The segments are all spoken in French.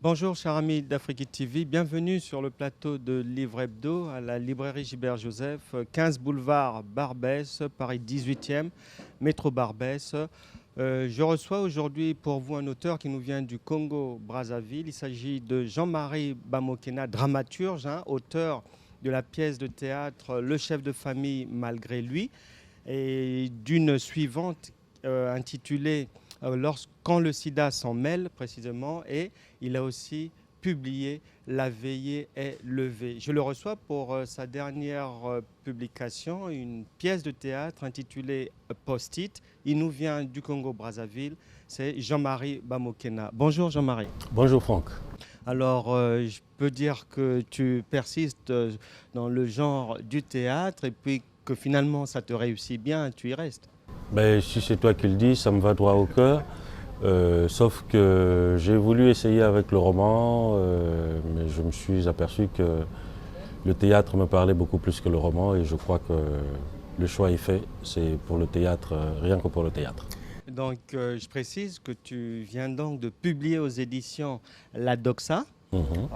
Bonjour, chers amis d'Afrique TV. Bienvenue sur le plateau de Livre Hebdo à la librairie Gilbert-Joseph, 15 boulevard Barbès, Paris 18e, métro Barbès. Je reçois aujourd'hui pour vous un auteur qui nous vient du Congo-Brazzaville. Il s'agit de Jean-Marie Bamokena, dramaturge, auteur de la pièce de théâtre Le chef de famille malgré lui, et d'une suivante intitulée Quand le sida s'en mêle, précisément, et il a aussi publié La veillée est levée. Je le reçois pour sa dernière publication, une pièce de théâtre intitulée Post-it. Il nous vient du Congo-Brazzaville, c'est Jean-Marie Bamokena. Bonjour Jean-Marie. Bonjour Franck. Alors, je peux dire que tu persistes dans le genre du théâtre et puis que finalement ça te réussit bien, tu y restes. Ben, si c'est toi qui le dis, ça me va droit au cœur. Sauf que j'ai voulu essayer avec le roman, mais je me suis aperçu que le théâtre me parlait beaucoup plus que le roman et je crois que le choix est fait. C'est pour le théâtre, rien que pour le théâtre. Donc, je précise que tu viens donc de publier aux éditions La Doxa, Mhm.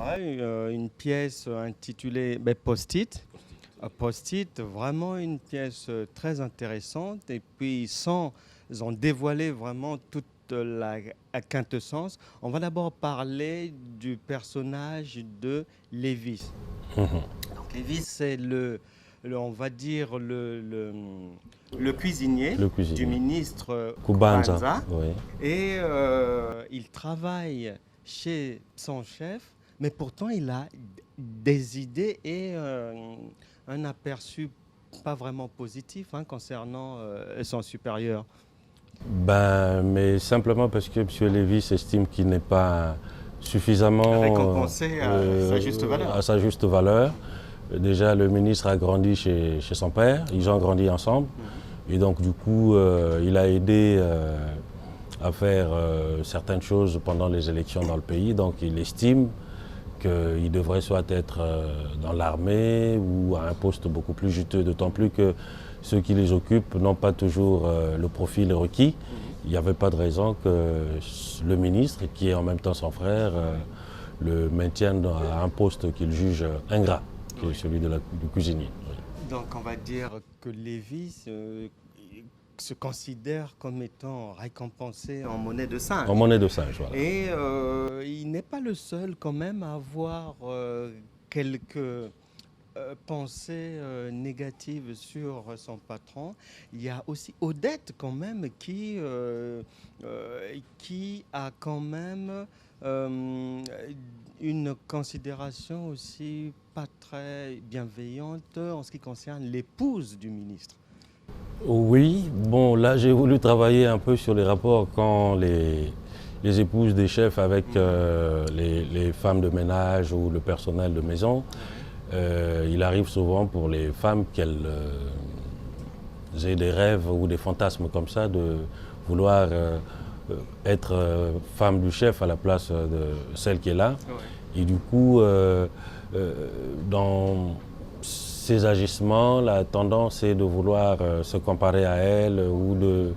une pièce intitulée Post-it. Post-it, vraiment une pièce très intéressante et puis sans en dévoiler vraiment toute la quintessence, on va d'abord parler du personnage de Lévis. Mhm. Donc Lévis, c'est on va dire, le cuisinier Le du cuisinier. ministre Kubanza. Kubanza. Oui. Et il travaille chez son chef, mais pourtant il a des idées et un aperçu pas vraiment positif concernant son supérieur. Ben, mais simplement parce que M. Lévis estime qu'il n'est pas suffisamment Récompensé à sa juste valeur. à sa juste valeur. Déjà, le ministre a grandi chez son père, ils ont grandi ensemble. Et donc, du coup, il a aidé à faire certaines choses pendant les élections dans le pays. Donc, il estime qu'il devrait soit être dans l'armée ou à un poste beaucoup plus juteux, d'autant plus que ceux qui les occupent n'ont pas toujours le profil requis. Il n'y avait pas de raison que le ministre, qui est en même temps son frère, le maintienne à un poste qu'il juge ingrat, qui est celui du cuisinier. Donc on va dire que Lévis se considère comme étant récompensé en monnaie de singe. En monnaie de singe, voilà. Et il n'est pas le seul quand même à avoir quelques pensées négatives sur son patron. Il y a aussi Odette quand même qui a quand même une considération aussi pas très bienveillante en ce qui concerne l'épouse du ministre. Oui, bon, là j'ai voulu travailler un peu sur les rapports quand les épouses des chefs avec les femmes de ménage ou le personnel de maison. Il arrive souvent pour les femmes qu'elles aient des rêves ou des fantasmes comme ça de vouloir être femme du chef à la place de celle qui est là. Ouais. Et du coup, dans ces agissements, la tendance est de vouloir se comparer à elle ou de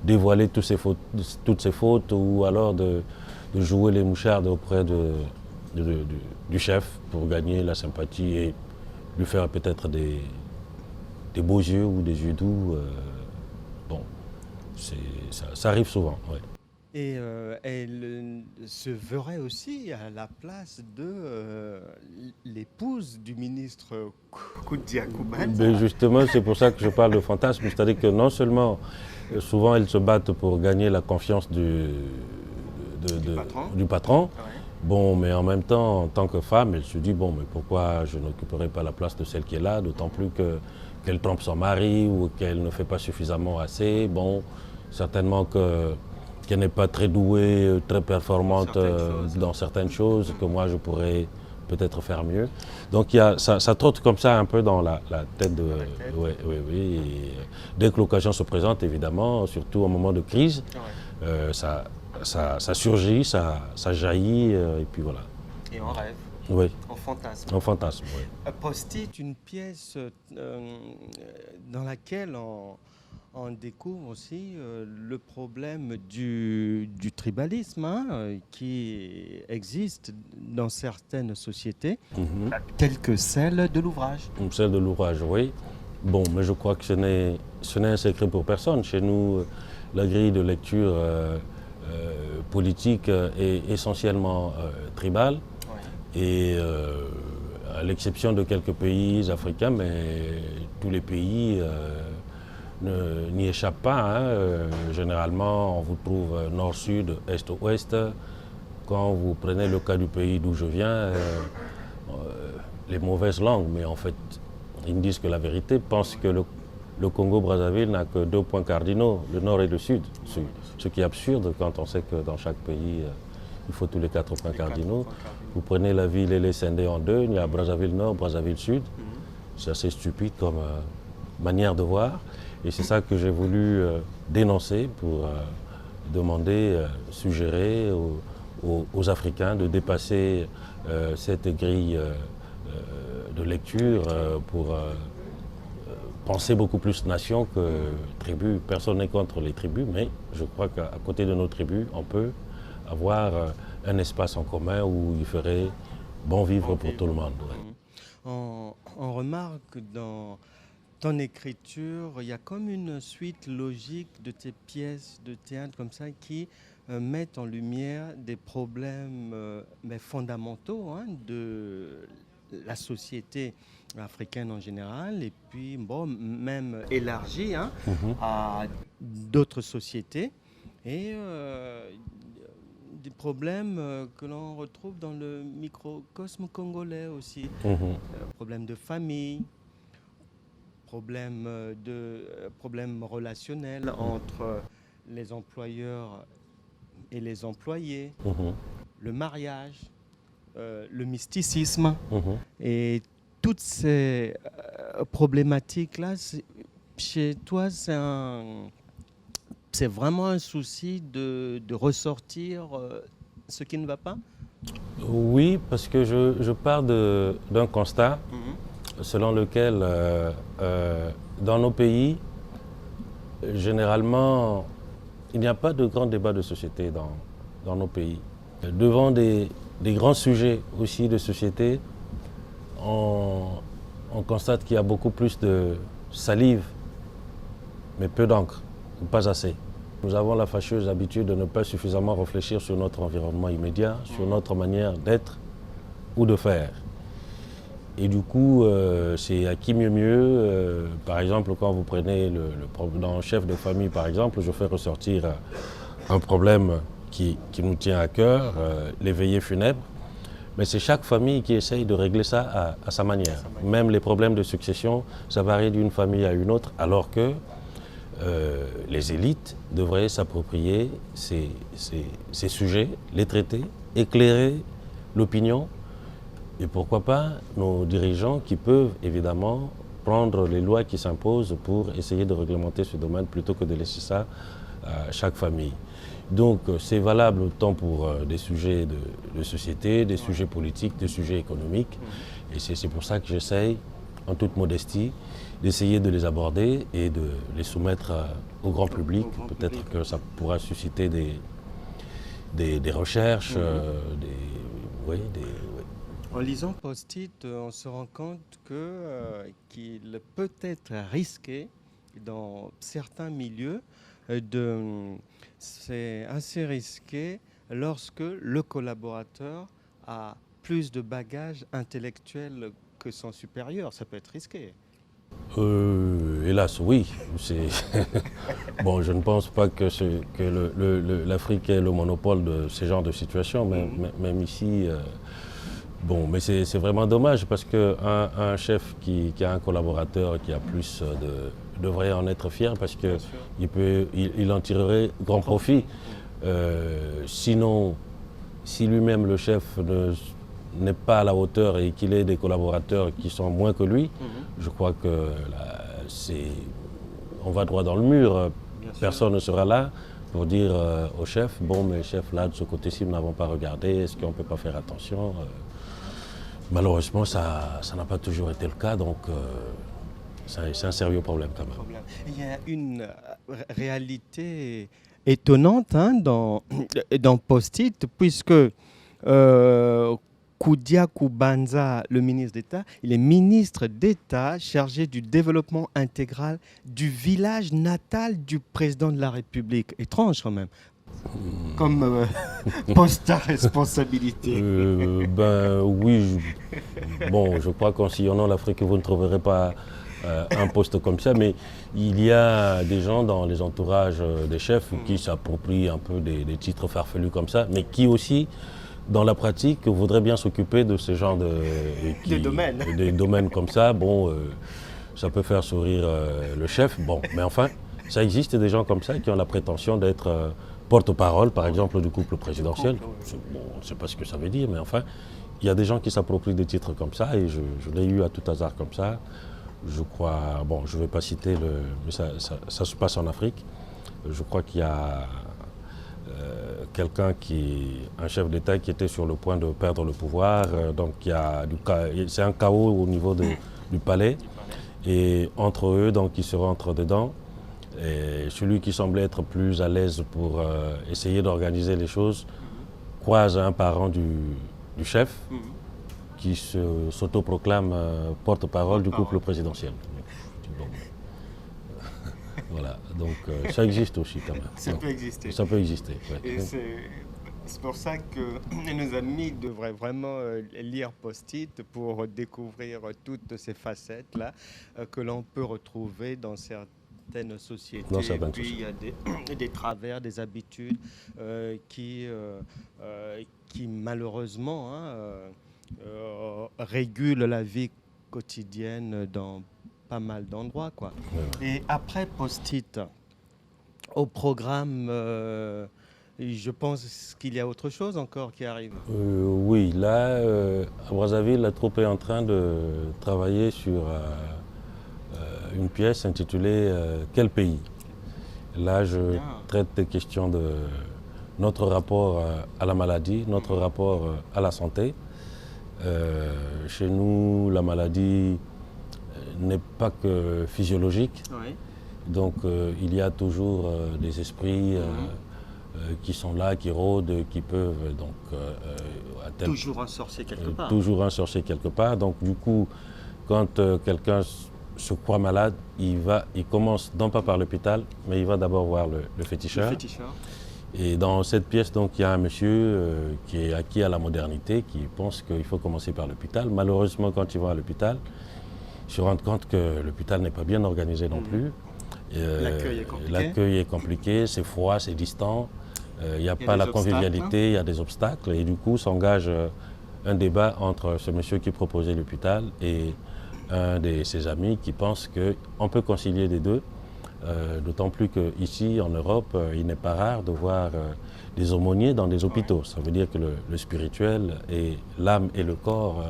dévoiler toutes ses fautes ou alors de jouer les mouchardes auprès du chef pour gagner la sympathie et lui faire peut-être des beaux yeux ou des yeux doux. Bon, ça arrive souvent. Ouais. Et elle se verrait aussi à la place de l'épouse du ministre Koudia Kubanza. Mais justement, c'est pour ça que je parle de fantasme, c'est-à-dire que non seulement souvent elles se battent pour gagner la confiance du patron. Ouais. Bon, mais en même temps, en tant que femme, elle se dit, bon, mais pourquoi je n'occuperai pas la place de celle qui est là, d'autant plus qu'elle trompe son mari ou qu'elle ne fait pas suffisamment assez. Bon, certainement qu'elle n'est pas très douée, très performante dans certaines choses, que moi je pourrais peut-être faire mieux. Donc ça trotte comme ça un peu dans la tête de... Oui, oui, oui. Et dès que l'occasion se présente, évidemment, surtout au moment de crise, ça surgit, ça jaillit, et puis voilà. Et on rêve. Oui. On fantasme. On fantasme, oui. Post-it, une pièce dans laquelle on découvre aussi le problème du tribalisme qui existe dans certaines sociétés, Mhm. telles que celle de l'ouvrage. Celle de l'ouvrage, oui. Bon, mais je crois que ce n'est un secret pour personne. Chez nous, la grille de lecture politique est essentiellement tribale. Et à l'exception de quelques pays africains, mais tous les pays n'y échappent pas. Généralement, on vous trouve nord-sud, est-ouest. Quand vous prenez le cas du pays d'où je viens, les mauvaises langues, mais en fait, ils me disent que la vérité, pensent que le Congo-Brazzaville n'a que 2 points cardinaux, le nord et le sud. Ce qui est absurde quand on sait que dans chaque pays, il faut tous les 4 points cardinaux. Vous prenez la ville, elle est scindée en 2, il y a Brazzaville Nord, Brazzaville Sud. C'est assez stupide comme manière de voir. Et c'est ça que j'ai voulu dénoncer pour demander, suggérer aux Africains de dépasser cette grille de lecture pour penser beaucoup plus nation que tribu. Personne n'est contre les tribus, mais je crois qu'à côté de nos tribus, on peut avoir un espace en commun où il ferait bon vivre pour tout le monde. Ouais. On remarque dans ton écriture, il y a comme une suite logique de tes pièces de théâtre comme ça qui mettent en lumière des problèmes mais fondamentaux de la société africaine en général et puis bon, même élargie à d'autres sociétés et des problèmes que l'on retrouve dans le microcosme congolais aussi. Problèmes de famille, problèmes relationnels entre les employeurs et les employés, le mariage, le mysticisme. Et toutes ces problématiques-là, chez toi, c'est vraiment un souci de ressortir ce qui ne va pas? Oui, parce que je pars d'un constat selon lequel dans nos pays, généralement, il n'y a pas de grand débat de société dans nos pays. Devant des grands sujets aussi de société, on constate qu'il y a beaucoup plus de salive, mais peu d'encre, ou pas assez. Nous avons la fâcheuse habitude de ne pas suffisamment réfléchir sur notre environnement immédiat, sur notre manière d'être ou de faire. Et du coup, c'est à qui mieux. Par exemple, quand vous prenez dans chef de famille, par exemple, je fais ressortir un problème qui nous tient à cœur, les veillées funèbres. Mais c'est chaque famille qui essaye de régler ça à sa manière. Même les problèmes de succession, ça varie d'une famille à une autre, alors que les élites devraient s'approprier ces sujets, les traiter, éclairer l'opinion. Et pourquoi pas nos dirigeants qui peuvent évidemment prendre les lois qui s'imposent pour essayer de réglementer ce domaine plutôt que de laisser ça à chaque famille. Donc c'est valable autant pour des sujets de société, des sujets politiques, des sujets économiques. Et c'est pour ça que j'essaye, en toute modestie, d'essayer de les aborder et de les soumettre au grand public. Peut-être que ça pourra susciter des recherches, En lisant Post-it, on se rend compte qu'il peut être risqué dans certains milieux. C'est assez risqué lorsque le collaborateur a plus de bagages intellectuels que son supérieur. Ça peut être risqué. Hélas, oui. Bon, je ne pense pas que l'Afrique ait le monopole de ce genre de situation, même ici. Bon, mais c'est vraiment dommage parce qu'un chef qui a un collaborateur qui a plus devrait en être fier parce qu'il en tirerait grand profit. Sinon, si lui-même, le chef, n'est pas à la hauteur et qu'il ait des collaborateurs qui sont moins que lui, je crois que on va droit dans le mur. Personne ne sera là pour dire au chef, bon, mais chef, là, de ce côté-ci, nous n'avons pas regardé, est-ce qu'on ne peut pas faire attention? Malheureusement, ça n'a pas toujours été le cas, donc c'est un sérieux problème quand même. Il y a une réalité étonnante hein, dans Post-it, puisque Koudia Koubanza, le ministre d'État, il est ministre d'État chargé du développement intégral du village natal du président de la République. Étrange quand même. Comme poste à responsabilité. Ben oui, bon, je crois qu'en sillonnant l'Afrique, vous ne trouverez pas un poste comme ça, mais il y a des gens dans les entourages des chefs qui s'approprient un peu des titres farfelus comme ça, mais qui aussi, dans la pratique, voudraient bien s'occuper de ce genre de domaines comme ça. Bon, ça peut faire sourire le chef, bon, mais enfin, ça existe des gens comme ça qui ont la prétention d'être porte-parole, par exemple, du couple présidentiel. Bon, on ne sait pas ce que ça veut dire, mais enfin, il y a des gens qui s'approprient des titres comme ça, et je l'ai eu à tout hasard comme ça. Je crois, bon, je ne vais pas citer, mais ça se passe en Afrique. Je crois qu'il y a un chef d'État qui était sur le point de perdre le pouvoir, donc c'est un chaos au niveau du palais, et entre eux, donc, ils se rentrent dedans. Et celui qui semblait être plus à l'aise pour essayer d'organiser les choses croise un parent du chef qui s'autoproclame porte-parole du couple présidentiel. Bon. Voilà, donc ça existe aussi quand même. Ça peut exister. Ça peut exister, ouais. Et c'est pour ça que nos amis devraient vraiment lire Post-it pour découvrir toutes ces facettes-là que l'on peut retrouver dans certaines sociétés. Et puis il y a des travers, des habitudes qui malheureusement régulent la vie quotidienne dans pas mal d'endroits, quoi. Ouais. Et après Post-it, au programme, je pense qu'il y a autre chose encore qui arrive. Oui, là, à Brazzaville, la troupe est en train de travailler sur une pièce intitulée « Quel pays ?» Là, je traite des questions de notre rapport à la maladie, notre rapport à la santé. Chez nous, la maladie n'est pas que physiologique. Oui. Donc, il y a toujours des esprits qui sont là, qui rôdent, qui peuvent donc... toujours un sorcier quelque part. Toujours un sorcier quelque part. Donc, du coup, quand quelqu'un se croit malade, il commence non pas par l'hôpital, mais il va d'abord voir le féticheur. Le féticheur. Et dans cette pièce, donc, il y a un monsieur qui est acquis à la modernité, qui pense qu'il faut commencer par l'hôpital. Malheureusement, quand il va à l'hôpital, il se rend compte que l'hôpital n'est pas bien organisé non plus. L'accueil est compliqué, c'est froid, c'est distant. Il n'y a pas la convivialité, il y a des obstacles. Et du coup, s'engage un débat entre ce monsieur qui proposait l'hôpital et un de ses amis qui pense qu'on peut concilier les deux. D'autant plus qu'ici, en Europe, il n'est pas rare de voir des aumôniers dans des hôpitaux. Ça veut dire que le spirituel et l'âme et le corps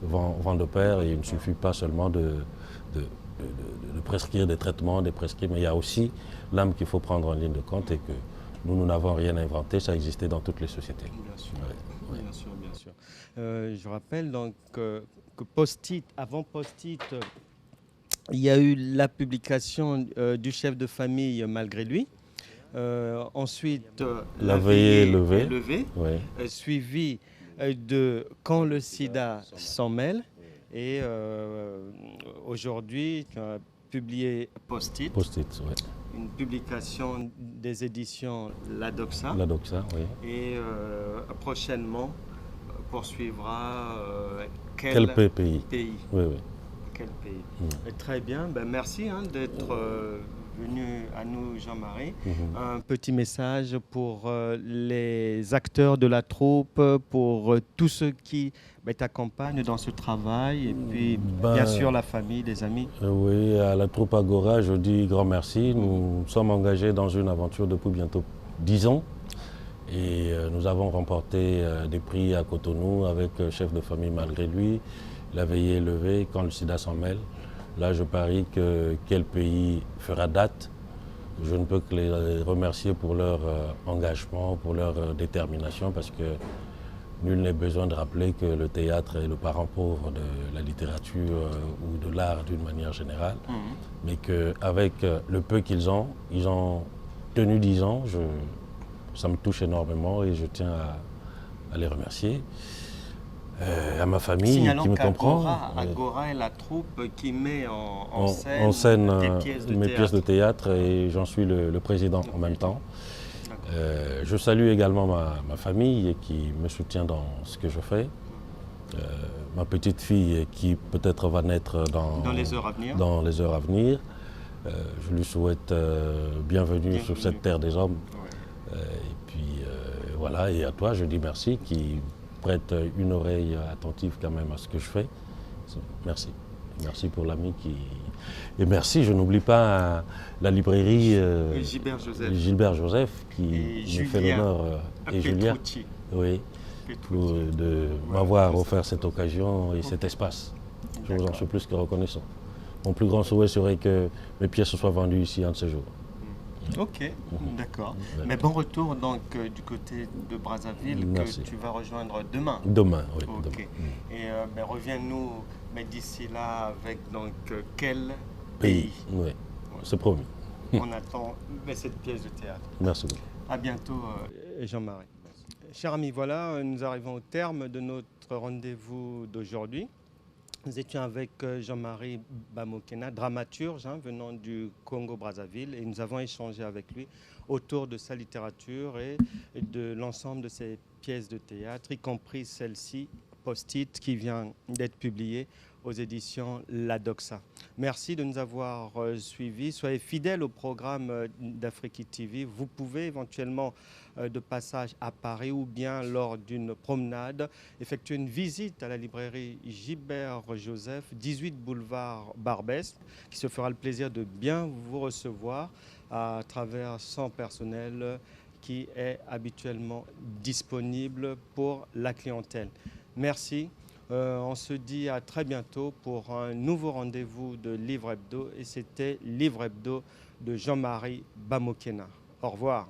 vont de pair, et il ne suffit pas seulement de prescrire des traitements, mais il y a aussi l'âme qu'il faut prendre en ligne de compte, et que nous n'avons rien inventé, ça existait dans toutes les sociétés. Bien sûr, ouais. Bien sûr, bien sûr. Je rappelle donc que Post-it, avant Post-it, il y a eu la publication du chef de famille malgré lui. Ensuite, la veillée levée. Ouais. Suivi de Quand le sida s'en mêle. Et aujourd'hui, tu as publié Post-it. Post-it, ouais. Une publication des éditions La Doxa. La Doxa, oui. Et prochainement poursuivra Quel pays. Oui, oui. Quel pays. Très bien, ben, merci d'être venu à nous, Jean-Marie. Un petit message pour les acteurs de la troupe, pour tous ceux qui t'accompagnent dans ce travail, et puis bien sûr la famille, les amis. Oui, à la troupe Agora, je dis grand merci. Nous sommes engagés dans une aventure depuis bientôt 10 ans. Et nous avons remporté des prix à Cotonou avec Chef de famille malgré lui, La veillée levée, Quand le sida s'en mêle. Là, je parie que Quel pays fera date. Je ne peux que les remercier pour leur engagement, pour leur détermination, parce que nul n'est besoin de rappeler que le théâtre est le parent pauvre de la littérature ou de l'art d'une manière générale, mais qu'avec le peu qu'ils ont tenu 10 ans, ça me touche énormément et je tiens à les remercier. À ma famille Signalons qui me comprend. Agora est la troupe qui met en scène scène mes pièces de théâtre et j'en suis le président en même temps. Je salue également ma famille qui me soutient dans ce que je fais. Ma petite fille qui peut-être va naître dans les heures à venir. Je lui souhaite bienvenue sur cette terre des hommes. Ouais. Et puis voilà, et à toi je dis merci qui prête une oreille attentive quand même à ce que je fais. Merci. Merci pour l'ami qui... Et merci, je n'oublie pas la librairie Gilbert Joseph qui me fait l'honneur, et Julien, oui, de m'avoir offert cette occasion et cet espace. Je vous en suis plus que reconnaissant. Mon plus grand souhait serait que mes pièces soient vendues ici un de ces jours. Ok, d'accord. Mais bon retour donc du côté de Brazzaville. Merci. Que tu vas rejoindre demain. Demain, oui. Okay. Demain. Et reviens-nous, mais d'ici là, avec donc quel pays? Oui, c'est promis. On attend cette pièce de théâtre. Merci beaucoup. À bientôt, Jean-Marie. Chers amis, voilà, nous arrivons au terme de notre rendez-vous d'aujourd'hui. Nous étions avec Jean-Marie Bamokena, dramaturge venant du Congo-Brazzaville, et nous avons échangé avec lui autour de sa littérature et de l'ensemble de ses pièces de théâtre, y compris celle-ci, Post-it, qui vient d'être publiée aux éditions La Doxa. Merci de nous avoir suivis. Soyez fidèles au programme d'Afrique TV. Vous pouvez éventuellement, de passage à Paris ou bien lors d'une promenade, effectuer une visite à la librairie Gilbert Joseph, 18 boulevard Barbès, qui se fera le plaisir de bien vous recevoir à travers son personnel qui est habituellement disponible pour la clientèle. Merci. On se dit à très bientôt pour un nouveau rendez-vous de Livre Hebdo. Et c'était Livre Hebdo de Jean-Marie Bamokena. Au revoir.